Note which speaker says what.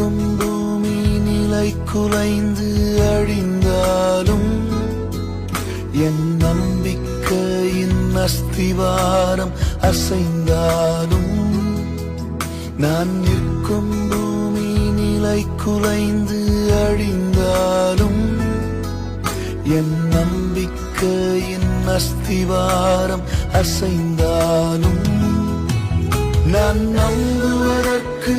Speaker 1: நிற்கும் பூமி நிலை குலைந்து அழிந்தாலும் என் நம்பிக்கையின் அஸ்திவாரம் அசைந்தாலும் நான் நிற்கும் பூமி நிலை குலைந்து அழிந்தாலும் என் நம்பிக்கையின் அஸ்திவாரம் அசைந்தாலும் நான் நம்புவதற்கு